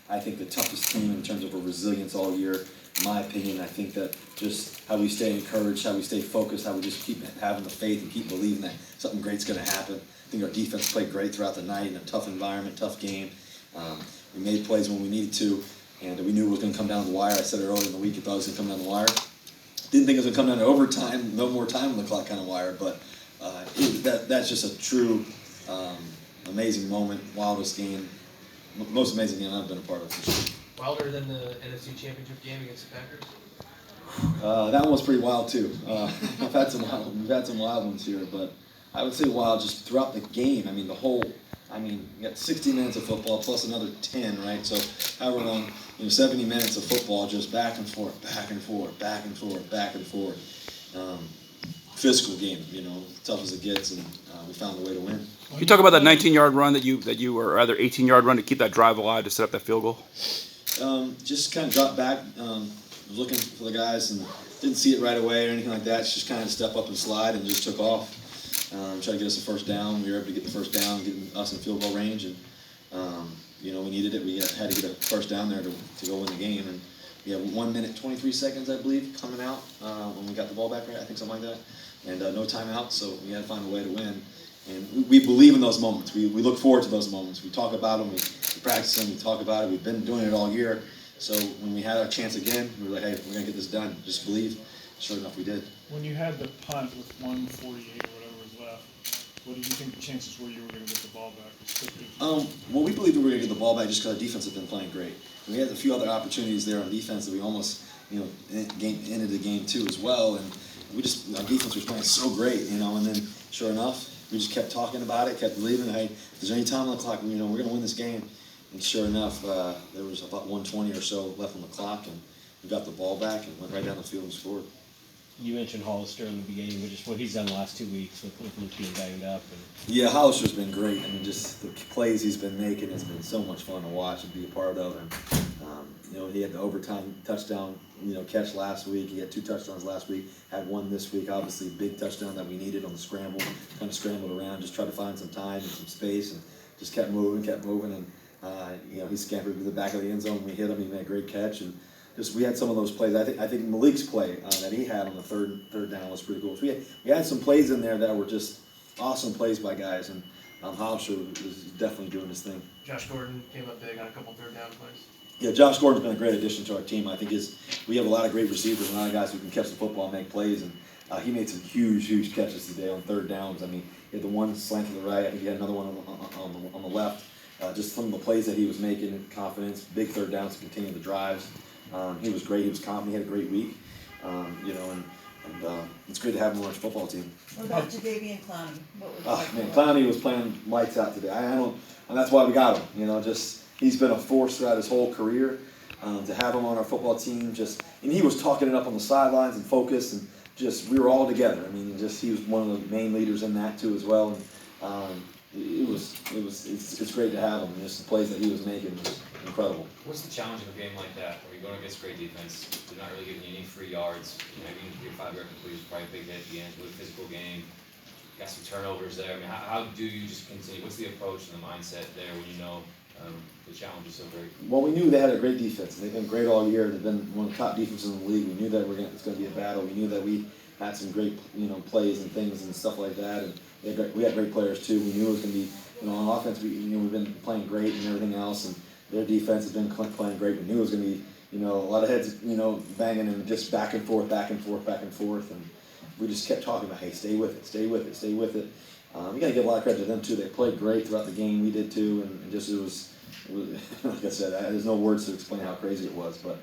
I think the toughest team in terms of a resilience all year. In my opinion, I think that just how we stay encouraged, how we stay focused, how we just keep having the faith and keep believing that something great's going to happen. I think our defense played great throughout the night in a tough environment, tough game. We made plays when we needed to, and we knew it was going to come down to the wire. I said it earlier in the week, I thought it was going to come down the wire. Didn't think it was going to come down to overtime, no more time on the clock kind of wire, but that's just a true amazing moment, wildest game, most amazing game I've been a part of for sure. Wilder than the NFC Championship game against the Packers? That one was pretty wild too. We've had some wild ones here, but I would say wild just throughout the game. I mean, you got 60 minutes of football plus another 10, right? So however long, 70 minutes of football, just back and forth, back and forth, back and forth, back and forth. Physical game, tough as it gets, and we found a way to win. You talk about that 19-yard run that you or rather 18-yard run to keep that drive alive to set up that field goal. Just kind of dropped back, was looking for the guys and didn't see it right away or anything like that. Just kind of step up and slide and just took off. Tried to get us a first down. We were able to get the first down, getting us in field goal range, and we needed it. We had to get a first down there to go win the game. And we had 1 minute 23 seconds, I believe, coming out when we got the ball back, right? I think something like that. And no timeout, so we had to find a way to win. And we believe in those moments. We look forward to those moments. We talk about them. We practice them. We talk about it. We've been doing it all year. So when we had our chance again, we were like, hey, we're going to get this done. Just believe. Sure enough, we did. When you had the punt with 1:48 or whatever was left, what did you think the chances were you were going to get the ball back? Well, we believed we were going to get the ball back just because our defense had been playing great. And we had a few other opportunities there on defense that we almost, ended the game too as well. And our defense was playing so great, and then sure enough, we just kept talking about it, kept believing, hey, if there's any time on the clock, we're going to win this game. And sure enough, there was about 1:20 or so left on the clock, and we got the ball back and went right down the field and scored. You mentioned Hollister in the beginning, but just what he's done the last 2 weeks with Luke being banged up. Yeah, Hollister's been great. I mean, just the plays he's been making has been so much fun to watch and be a part of. And he had the overtime touchdown, catch last week. He had 2 touchdowns last week. Had one this week. Obviously, a big touchdown that we needed on the scramble. Kind of scrambled around, just tried to find some time and some space, and just kept moving, and he scampered to the back of the end zone. We hit him. He made a great catch, and we had some of those plays. I think Malik's play that he had on the third down was pretty cool. So we had some plays in there that were just awesome plays by guys, and Hollister was definitely doing his thing. Josh Gordon came up big on a couple third down plays. Yeah, Josh Gordon's been a great addition to our team. I think we have a lot of great receivers and a lot of guys who can catch the football and make plays, and he made some huge catches today on third downs. I mean, he had the one slant to the right. I think he had another one on the left. Just some of the plays that he was making, confidence, big third downs to continue the drives. He was great. He was confident. He had a great week. And it's great to have him on our football team. What about Jadeveon Clowney? What was Clowney was playing lights out today. And that's why we got him. He's been a force throughout his whole career. To have him on our football team, and he was talking it up on the sidelines and focused, and we were all together. I mean, he was one of the main leaders in that too as well. And it's great to have him. Just the plays that he was making was incredible. What's the challenge of a game like that, where you're going against great defense, they're not really giving you any free yards, even your 5-yard completion is probably a big hit at the end, with a physical game, got some turnovers there. I mean, how do you just continue? What's the approach and the mindset there when the challenge is so great? Well, we knew they had a great defense. They've been great all year. They've been one of the top defenses in the league. We knew that it's going to be a battle. We knew that we had some great plays and things and stuff like that. And we had great players too. We knew it was going to be on offense. We've been playing great and everything else, and their defense has been playing great. We knew it was going to be a lot of heads banging and just back and forth, and we just kept talking about, hey, stay with it. We got to give a lot of credit to them too. They played great throughout the game. We did too, and just it was like I said, there's no words to explain how crazy it was, but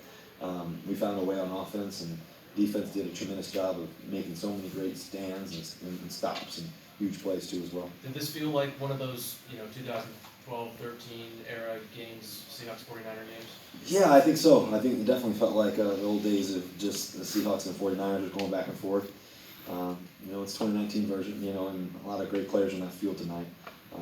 we found a way on offense, and defense did a tremendous job of making so many great stands and stops and huge plays too as well. Did this feel like one of those 2012-13 era games, Seahawks 49er games? Yeah, I think so. I think it definitely felt like the old days of just the Seahawks and 49ers going back and forth. It's 2019 version, and a lot of great players on that field tonight. I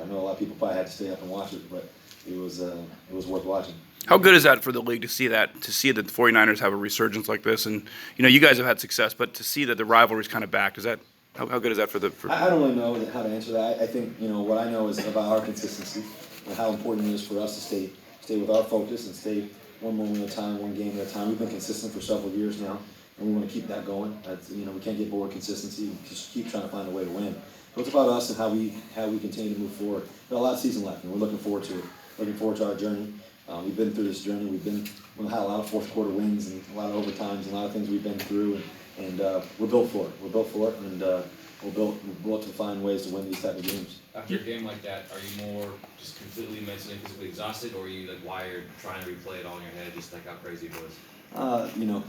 know a lot of people probably had to stay up and watch it, but it was worth watching. How good is that for the league to see that the 49ers have a resurgence like this? And, you guys have had success, but to see that the rivalry's kind of back, how good is that for I don't really know how to answer that. I think, what I know is about our consistency. and how important it is for us to stay with our focus and stay one moment at a time, one game at a time. We've been consistent for several years now, and we want to keep that going. We can't get bored with consistency. We just keep trying to find a way to win. So it's about us and how we continue to move forward. We've got a lot of season left, and we're looking forward to it. Looking forward to our journey. We've been through this journey. We've had a lot of fourth quarter wins and a lot of overtimes and a lot of things we've been through, and we're built for it. We're built for it, and we're built to find ways to win these type of games. After a game like that, are you more just completely mentally and physically exhausted, or are you like wired trying to replay it all in your head, just like how crazy it was?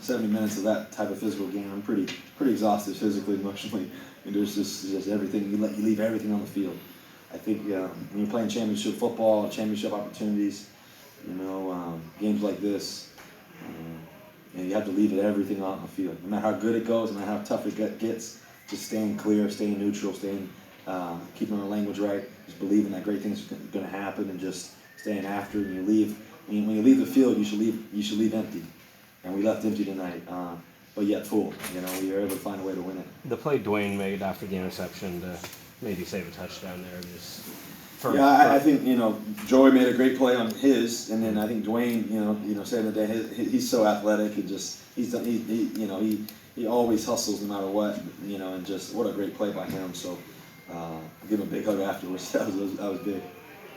70 minutes of that type of physical game, I'm pretty exhausted physically, emotionally, and there's just everything. You leave everything on the field. I think when you're playing championship football, championship opportunities, games like this, you have to leave everything out on the field. No matter how good it goes, no matter how tough it gets, just staying clear, staying neutral, keeping our language right, just believing that great things are going to happen, and just staying after. And when you leave the field, you should leave empty. And we left empty tonight, but yet full. We were able to find a way to win it. The play Dwayne made after the interception to maybe save a touchdown there. I think Joey made a great play on his, and then I think Dwayne, saying the day he's so athletic and just he always hustles no matter what, and just what a great play by him. So I'll give him a big hug afterwards. That was big.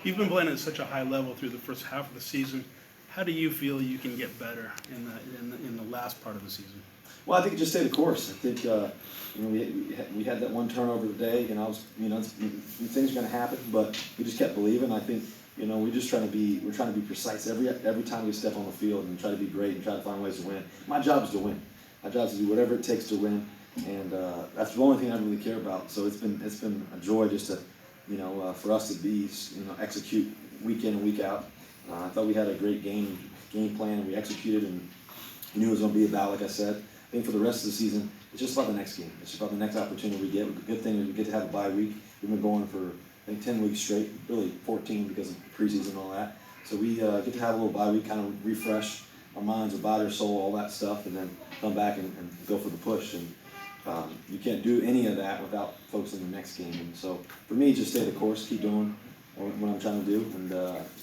You've been playing at such a high level through the first half of the season. How do you feel you can get better in the last part of the season? Well, I think just stay the course. I think we had that one turnover today. Things are going to happen, but we just kept believing. I think we're trying to be precise every time we step on the field and try to be great and try to find ways to win. My job is to win. My job is to do whatever it takes to win, and that's the only thing I really care about. So it's been a joy just to for us to be execute week in and week out. I thought we had a great game plan, and we executed, and knew it was going to be about, like I said. I think for the rest of the season, it's just about the next game. It's just about the next opportunity we get. The good thing is we get to have a bye week. We've been going for, I think, 10 weeks straight, really 14 because of preseason and all that. So we get to have a little bye week, kind of refresh our minds, our body, our soul, all that stuff, and then come back and go for the push. And you can't do any of that without focusing on the next game. And so for me, just stay the course, keep doing what I'm trying to do, and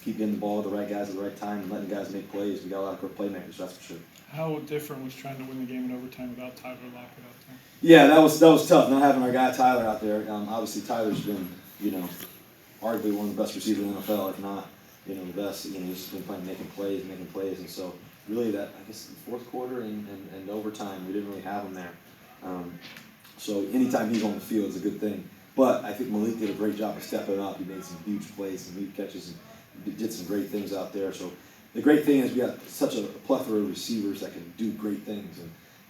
keep getting the ball to the right guys at the right time and letting guys make plays. We got a lot of good playmakers, that's for sure. How different was trying to win the game in overtime without Tyler Lockett out there? Yeah, that was tough. Not having our guy Tyler out there. Obviously, Tyler's been arguably one of the best receivers in the NFL, if not the best. He's just been making plays, and so really that I guess the fourth quarter and overtime we didn't really have him there. So anytime he's on the field is a good thing. But I think Malik did a great job of stepping up. He made some huge plays, some huge catches, and did some great things out there. So the great thing is we got such a plethora of receivers that can do great things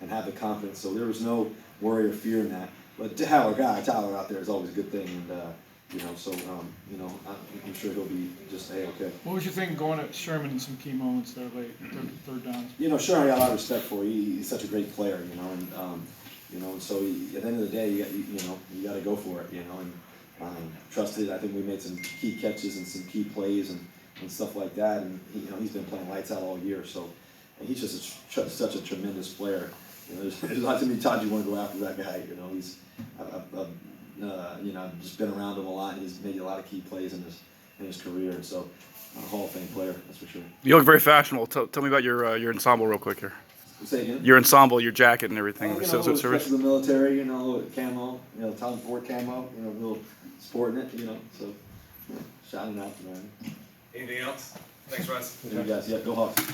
and have the confidence. So there was no worry or fear in that. But to have our guy Tyler out there is always a good thing, and I'm sure he'll be just okay. What was your thinking going at Sherman in some key moments there late, third downs? Sherman I got a lot of respect for. He's such a great player, and so at the end of the day, you got to go for it, and trusted. I think we made some key catches and some key plays and stuff like that, and he's been playing lights out all year. So and he's just such a tremendous player. There's not too many times you want to go after that guy. He's I've just been around him a lot, and he's made a lot of key plays in his career, and so a Hall of Fame player, that's for sure. You look very fashionable. Tell me about your ensemble real quick here. Say again? Your ensemble, your jacket and everything. Service the military, camo, Tom Ford camo, little sporting it, so shouting out to them. Anything else? Thanks, Russ. You guys, go Hawks.